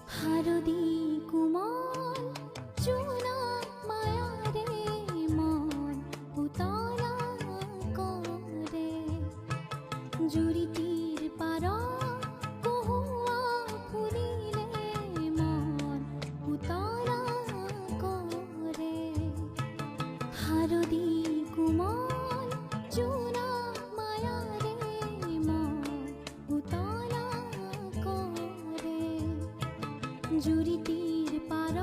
হারদি কুমল চুনা মায়ারে মন উতলা করে জুড়িটির পার কহুয়া ফুলিলে মন উতলা করে হারদি কুমল চুনা মায়ারে মন উতলা করে জুড়িটির পার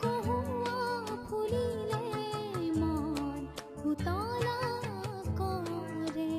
কহুয়া ফুলিলে মন উতলা করে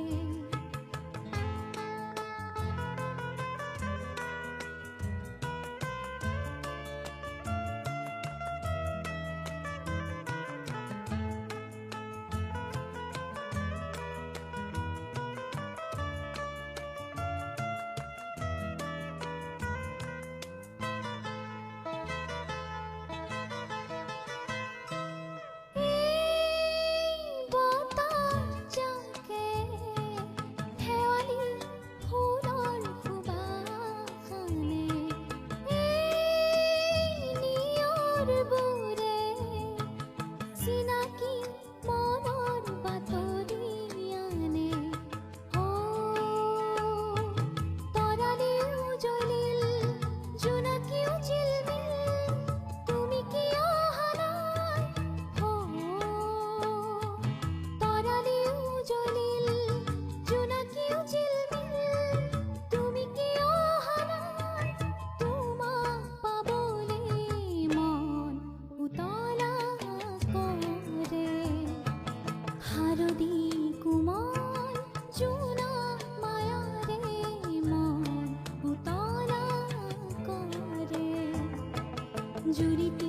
হারদি কুমল চুনা মায়ারে মন উতলা করে জুড়িটি